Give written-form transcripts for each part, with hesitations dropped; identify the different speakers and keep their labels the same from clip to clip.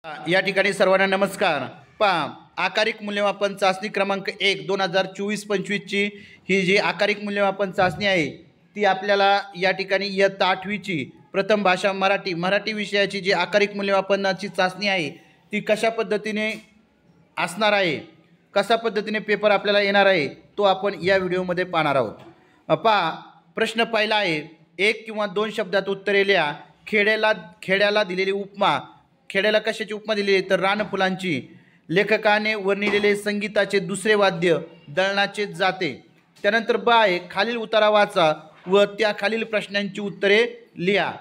Speaker 1: या ठिकाणी सर्वांना नमस्कार। पहा, आकारिक मूल्यमापन चाचणी क्रमांक 1 2024-25 ची ही जी आकारिक मूल्यमापन चाचणी आहे ती आपल्याला या ठिकाणी इयत्ता 8वी ची प्रथम भाषा मराठी विषयाची जी आकारिक मूल्यमापनाची चाचणी आहे ती कशा पद्धतीने असणार आहे, कशा पद्धतीने पेपर आपल्याला येणार आहे तो आपण या व्हिडिओमध्ये पाहणार आहोत। पहा, प्रश्न पहिला आहे, एक किंवा दोन शब्दात उत्तरे लिहा। खेड्याला दिलेली उपमा, खेड्याला कशाची उपमा दिली आहे तर रानफुलांची। लेखकाने वर्णिलेले संगीताचे दुसरे वाद्य दळणाचे जाते। त्यानंतर ब आहे, खालील उतारा वाचा व त्या खालील प्रश्नांची उत्तरे लिहा।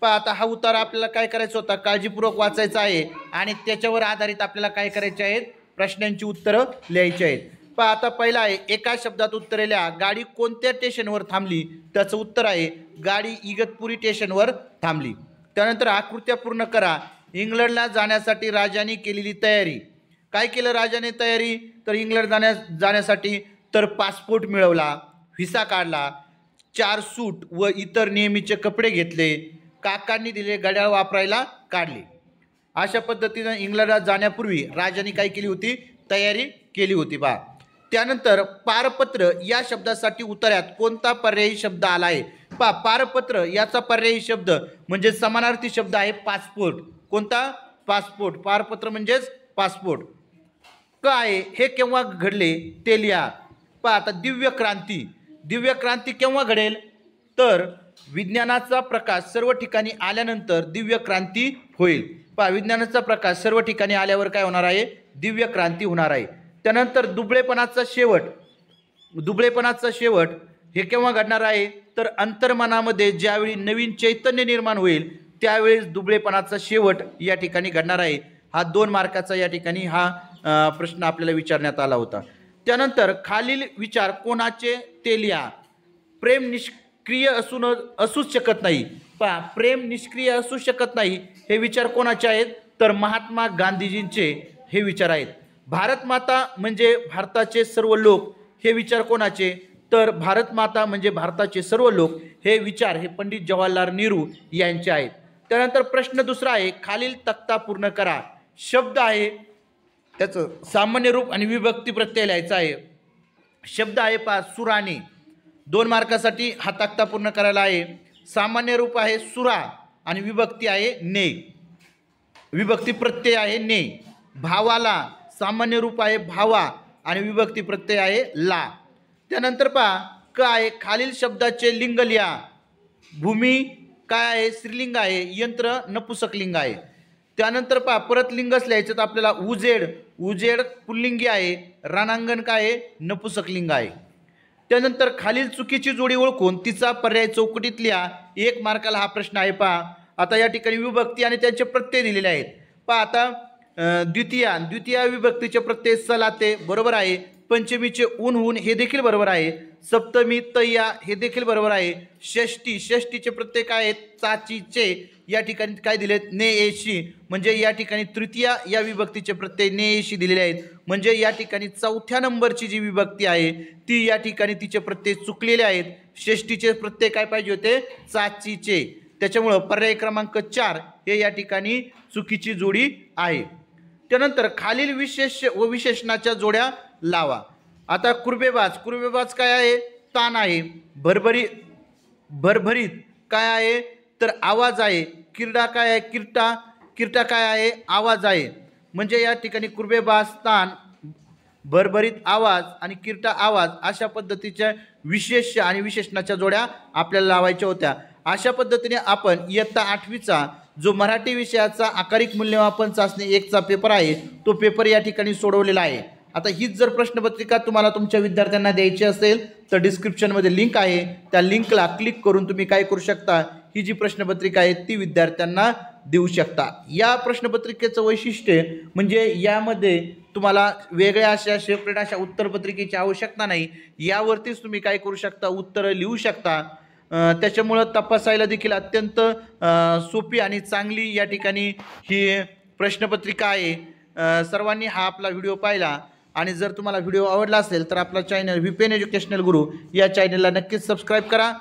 Speaker 1: पहा, आता हा उतारा आपल्याला काय करायचा होता, काळजीपूर्वक वाचायचा आहे आणि त्याच्यावर आधारित आपल्याला काय करायचे आहेत, प्रश्नांची उत्तरं लिहायची आहेत। पहा, आता पहिला आहे, एका शब्दात उत्तरे लिहा। गाडी कोणत्या स्टेशनवर थांबली, त्याचं उत्तर आहे गाडी इगतपुरी स्टेशनवर थांबली। त्यानंतर आकृत्या पूर्ण करा। इंग्लंडला जाण्यासाठी राजाने केलेली तयारी। काय केलं राजाने तयारी तर इंग्लंड जाण्यासाठी तर पासपोर्ट मिळवला, व्हिसा काढला, 4 सूट व इतर नेहमीचे कपडे घेतले, काकांनी दिले घड्याळ वापरायला काढले। अशा पद्धतीने इंग्लंडला जाण्यापूर्वी राजाने काय केली होती, तयारी केली होती बा। त्यानंतर पारपत्र या शब्दासाठी उत्तरात कोणता पर्यायी शब्द आला आहे। पहा, पारपत्र याचा पर्यायी शब्द म्हणजे समानार्थी शब्द आहे पासपोर्ट। कोणता, पासपोर्ट। पारपत्र म्हणजेच पासपोर्ट। काय हे केव्हा घडले ते लिहा। पहा, आता दिव्य क्रांती केव्हा घडेल तर विज्ञानाचा प्रकाश सर्व ठिकाणी आल्यानंतर दिव्य क्रांती होईल। पहा, विज्ञानाचा प्रकाश सर्व ठिकाणी आल्यावर काय होणार आहे, दिव्य क्रांती होणार आहे। त्यानंतर दुबळेपणाचा शेवट हे केव्हा घडणार आहे तर अंतर्मनामध्ये ज्यावेळी नवीन चैतन्य निर्माण होईल त्यावेळेस दुबळेपणाचा शेवट या ठिकाणी घडणार आहे। हा 2 मार्काचा या ठिकाणी हा प्रश्न आपल्याला विचारण्यात आला होता। त्यानंतर खालील विचार कोणाचे ते लिहा। प्रेम निष्क्रिय असूच शकत नाही। पहा, प्रेम निष्क्रिय असू शकत नाही हे विचार कोणाचे आहेत तर महात्मा गांधीजींचे हे विचार आहेत। भारत माता म्हणजे भारताचे सर्व लोक हे विचार कोणाचे तर भारत माता म्हणजे भारताचे सर्व लोक हे विचार हे पंडित जवाहरलाल नेहरू यांचे आहेत। त्यानंतर प्रश्न दुसरा आहे, खालील तक्ता पूर्ण करा। शब्द आहे त्याचं सामान्य रूप आणि विभक्ती प्रत्यय लिहायचा आहे। शब्द आहे पहा सुराने, 2 मार्कासाठी हा तक्ता पूर्ण करायला आहे। सामान्य रूप आहे सुरा आणि विभक्ती आहे ने, विभक्ती प्रत्यय आहे ने। भावाला सामान्य रूप आहे भावा आणि विभक्ती प्रत्यय आहे ला। त्यानंतर पहा, काय खालील शब्दाचे लिंग लिहा। भूमी काय आहे, स्त्रीलिंग आहे, यंत्र नपुसकलिंग आहे। त्यानंतर पहा, परत लिंगच लिहायचं तर आपल्याला उजेड पुल्लिंगी आहे, रणांगण काय आहे, नपुसकलिंग आहे। त्यानंतर खालील चुकीची जोडी ओळखून तिचा पर्याय चौकटीत लिहा। 1 मार्काला हा प्रश्न आहे। पहा, आता या ठिकाणी विभक्ती आणि त्यांचे प्रत्यय दिलेले आहेत। पहा, आता द्वितीय विभक्तीचे प्रत्यय सलाते बरोबर आहे। पंचमीचे ऊन हे देखील बरोबर आहे। सप्तमी तय्या हे देखील बरोबर आहे। षष्टीचे प्रत्यय काय आहेत, चाचीचे या ठिकाणी काय दिलेत, नेएशी म्हणजे या ठिकाणी तृतीय या विभक्तीचे प्रत्यय नेएशी दिलेले आहेत। म्हणजे या ठिकाणी 4थ्या नंबरची जी विभक्ती आहे ती या ठिकाणी तिचे प्रत्यय चुकलेले आहेत। षष्टीचे प्रत्यय काय पाहिजे होते, चाचीचे। त्याच्यामुळं पर्याय क्रमांक 4 हे या ठिकाणी चुकीची जोडी आहे। त्यानंतर खालील विशेष व विशेषणाच्या जोड्या लावा। आता कुरबेबाज काय आहे, तान आहे। भरभरीत काय आहे तर आवाज आहे। किरडा काय आहे, किरटा काय आहे, आवाज आहे। म्हणजे या ठिकाणी कुरबेबाज तान, भरभरीत आवाज आणि किरटा आवाज अशा पद्धतीच्या विशेष आणि विशेषणाच्या जोड्या आपल्याला लावायच्या होत्या। अशा पद्धतीने आपण इयत्ता 8वीचा जो मराठी विषयाचा आकारिक मूल्यमापन चाचणी 1चा पेपर आहे तो पेपर या ठिकाणी सोडवलेला आहे। आता हीच जर प्रश्नपत्रिका तुम्हाला तुमच्या विद्यार्थ्यांना द्यायची असेल तर डिस्क्रिप्शनमध्ये लिंक आहे, त्या लिंकला क्लिक करून तुम्ही काय करू शकता, ही जी प्रश्नपत्रिका आहे ती विद्यार्थ्यांना देऊ शकता। या प्रश्नपत्रिकेचं वैशिष्ट्य म्हणजे यामध्ये तुम्हाला वेगळ्या अशा सेपरेट अशा उत्तरपत्रिकेची आवश्यकता नाही, यावरतीच तुम्ही काय करू शकता, उत्तरं लिहू शकता। त्याच्यामुळं तपासायला देखील अत्यंत सोपी आणि चांगली या ठिकाणी ही प्रश्नपत्रिका आहे। सर्वांनी हा आपला व्हिडिओ पाहिला आणि जर तुम्हाला व्हिडिओ आवडला असेल तर आपला चॅनल VPN एज्युकेशनल गुरु या चॅनलला नक्कीच सबस्क्राईब करा